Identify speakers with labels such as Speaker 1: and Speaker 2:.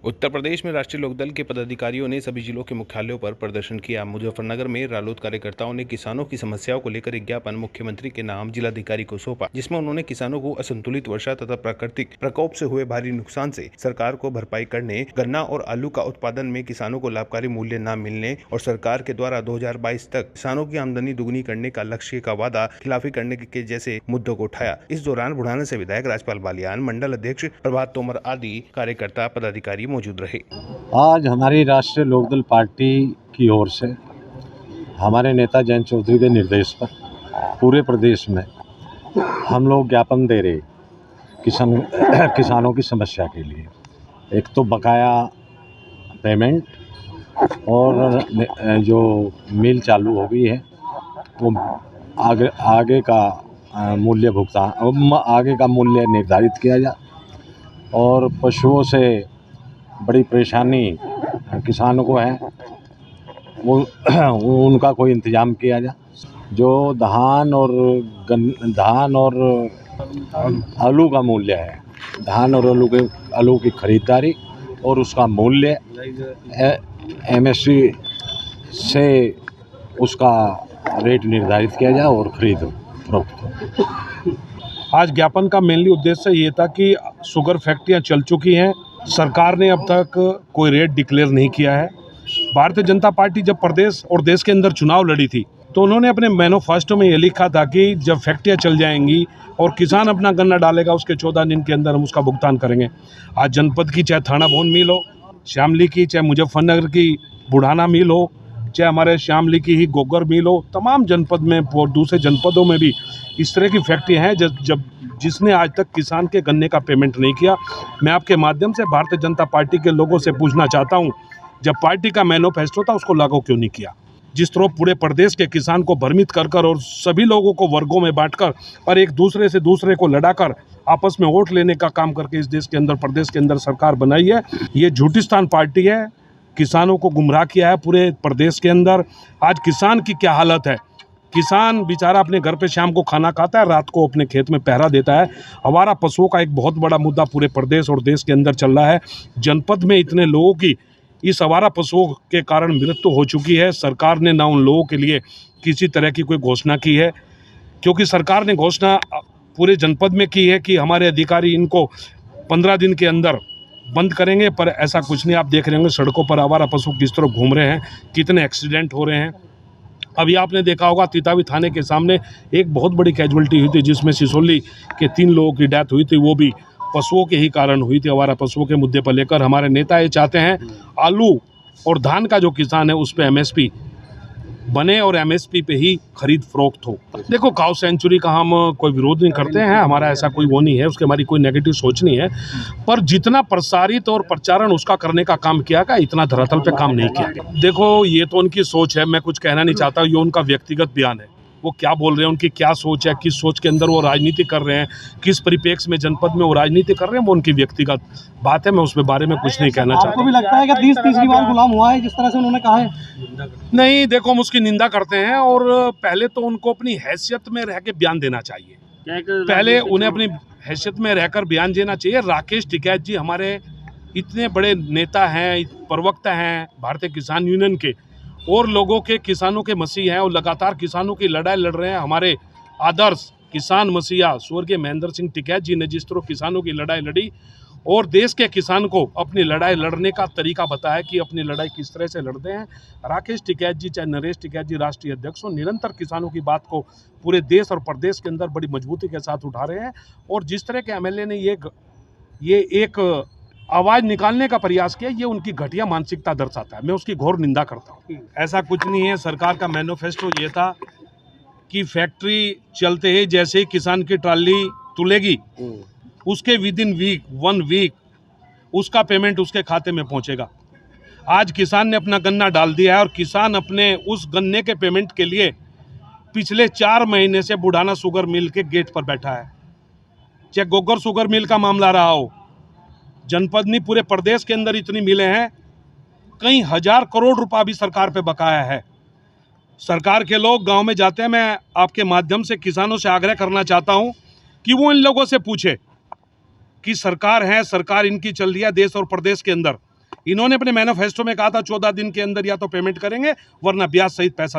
Speaker 1: उत्तर प्रदेश में राष्ट्रीय लोकदल के पदाधिकारियों ने सभी जिलों के मुख्यालयों पर प्रदर्शन किया। मुजफ्फरनगर में रालोद कार्यकर्ताओं ने किसानों की समस्याओं को लेकर एक ज्ञापन मुख्यमंत्री के नाम जिलाधिकारी को सौंपा, जिसमें उन्होंने किसानों को असंतुलित वर्षा तथा प्राकृतिक प्रकोप से हुए भारी नुकसान से सरकार को भरपाई करने, गन्ना और आलू का उत्पादन में किसानों को लाभकारी मूल्य न मिलने और सरकार के द्वारा 2022 तक किसानों की आमदनी दुगनी करने का लक्ष्य का वादा खिलाफी करने के जैसे मुद्दों को उठाया। इस दौरान बुढ़ाना से विधायक राजपाल बालियान, मंडल अध्यक्ष प्रभात तोमर आदि कार्यकर्ता पदाधिकारी मौजूद रहे।
Speaker 2: आज हमारी राष्ट्रीय लोकदल पार्टी की ओर से हमारे नेता जयंत चौधरी के निर्देश पर पूरे प्रदेश में हम लोग ज्ञापन दे रहे किसानों की समस्या के लिए। एक तो बकाया पेमेंट और जो मिल चालू हो गई है वो आगे का मूल्य भुगतान आगे का मूल्य निर्धारित किया जाए और पशुओं से बड़ी परेशानी किसानों को है वो उनका कोई इंतज़ाम किया जाए। जो धान और आलू का मूल्य है, धान और आलू की खरीदारी और उसका मूल्य MSP से उसका रेट निर्धारित किया जाए और खरीद फरोख्त।
Speaker 3: आज ज्ञापन का मेनली उद्देश्य ये था कि शुगर फैक्ट्रियाँ चल चुकी हैं, सरकार ने अब तक कोई रेट डिक्लेयर नहीं किया है। भारतीय जनता पार्टी जब प्रदेश और देश के अंदर चुनाव लड़ी थी तो उन्होंने अपने मैनिफेस्टो में ये लिखा था कि जब फैक्ट्रियाँ चल जाएंगी और किसान अपना गन्ना डालेगा उसके 14 दिन के अंदर हम उसका भुगतान करेंगे। आज जनपद की चाहे थाना भवन मिल हो, श्यामली की, चाहे मुजफ्फरनगर की बुढ़ाना मिल हो, चाहे हमारे श्यामली की ही गोगर मिल हो, तमाम जनपद में और दूसरे जनपदों में भी इस तरह की फैक्ट्रियाँ हैं जब जिसने आज तक किसान के गन्ने का पेमेंट नहीं किया। मैं आपके माध्यम से भारतीय जनता पार्टी के लोगों से पूछना चाहता हूं, जब पार्टी का मैनिफेस्टो था उसको लागू क्यों नहीं किया? जिस तरह पूरे प्रदेश के किसान को भ्रमित कर और सभी लोगों को वर्गों में बांटकर और एक दूसरे से दूसरे को लड़ाकर आपस में वोट लेने का काम करके इस देश के अंदर प्रदेश के अंदर सरकार बनाई है, ये झूठिस्तान पार्टी है। किसानों को गुमराह किया है पूरे प्रदेश के अंदर। आज किसान की क्या हालत है, किसान बेचारा अपने घर पे शाम को खाना खाता है, रात को अपने खेत में पहरा देता है। आवारा पशुओं का एक बहुत बड़ा मुद्दा पूरे प्रदेश और देश के अंदर चल रहा है। जनपद में इतने लोगों की इस आवारा पशुओं के कारण मृत्यु हो चुकी है। सरकार ने ना उन लोगों के लिए किसी तरह की कोई घोषणा की है, क्योंकि सरकार ने घोषणा पूरे जनपद में की है कि हमारे अधिकारी इनको 15 दिन के अंदर बंद करेंगे, पर ऐसा कुछ नहीं। आप देख रहे होंगे सड़कों पर आवारा पशु किस तरह घूम रहे हैं, कितने एक्सीडेंट हो रहे हैं। अभी आपने देखा होगा तितावी थाने के सामने एक बहुत बड़ी कैजुअलिटी हुई थी जिसमें सिसोली के 3 लोगों की डेथ हुई थी, वो भी पशुओं के ही कारण हुई थी। आवारा पशुओं के मुद्दे पर लेकर हमारे नेता ये चाहते हैं आलू और धान का जो किसान है उस पर MSP बने और MSP पे ही खरीद फरोख्त हो। देखो, काउ सेंचुरी का हम कोई विरोध नहीं करते हैं, हमारा ऐसा कोई वो नहीं है, उसके हमारी कोई नेगेटिव सोच नहीं है, पर जितना प्रसारित और प्रचारण उसका करने का काम किया गया इतना धरातल पे काम नहीं किया। देखो, ये तो उनकी सोच है, मैं कुछ कहना नहीं चाहता, ये उनका व्यक्तिगत बयान है। वो क्या बोल रहे हैं, उनकी क्या सोच है, किस सोच के अंदर वो राजनीति कर रहे हैं, किस परिप्रेक्ष्य में जनपद में वो राजनीति कर रहे हैं, वो उनकी व्यक्तिगत बात है। मैं उसके बारे में कुछ नहीं कहना चाहता।
Speaker 4: आपको भी लगता है कि 30-30 बार गुलाम हुआ है जिस तरह से उन्होंने कहा है?
Speaker 3: नहीं, देखो, हम उसकी निंदा करते हैं और पहले तो उनको अपनी हैसियत में रह के बयान देना चाहिए। पहले उन्हें अपनी हैसियत में रहकर बयान देना चाहिए। राकेश टिकैत जी हमारे इतने बड़े नेता हैं, प्रवक्ता हैं भारतीय किसान यूनियन के और लोगों के, किसानों के मसीह हैं और लगातार किसानों की लड़ाई लड़ रहे हैं। हमारे आदर्श किसान मसीहा स्वर्गीय महेंद्र सिंह टिकैत जी ने जिस तरह किसानों की लड़ाई लड़ी और देश के किसान को अपनी लड़ाई लड़ने का तरीका बताया कि अपनी लड़ाई किस तरह से लड़ते हैं। राकेश टिकैत जी चाहे नरेश टिकैत जी राष्ट्रीय अध्यक्ष हो, निरंतर किसानों की बात को पूरे देश और प्रदेश के अंदर बड़ी मजबूती के साथ उठा रहे हैं। और जिस तरह के MLA ने ये एक आवाज़ निकालने का प्रयास किया, ये उनकी घटिया मानसिकता दर्शाता है। मैं उसकी घोर निंदा करता हूँ। ऐसा कुछ नहीं है। सरकार का मैनिफेस्टो ये था कि फैक्ट्री चलते ही जैसे ही किसान की ट्राली तुलेगी उसके विदिन 1 वीक उसका पेमेंट उसके खाते में पहुंचेगा। आज किसान ने अपना गन्ना डाल दिया है और किसान अपने उस गन्ने के पेमेंट के लिए पिछले 4 महीने से बुढ़ाना शुगर मिल के गेट पर बैठा है। चाहे गोगर शुगर मिल का मामला रहा हो, जनपद नहीं पूरे प्रदेश के अंदर इतनी मिलें हैं, कई हजार करोड़ रुपया भी सरकार पे बकाया है। सरकार के लोग गांव में जाते हैं, मैं आपके माध्यम से किसानों से आग्रह करना चाहता हूं कि वो इन लोगों से पूछे कि सरकार है, सरकार इनकी चल रही है देश और प्रदेश के अंदर, इन्होंने अपने मैनिफेस्टो में कहा था 14 दिन के अंदर या तो पेमेंट करेंगे वरना ब्याज सहित पैसा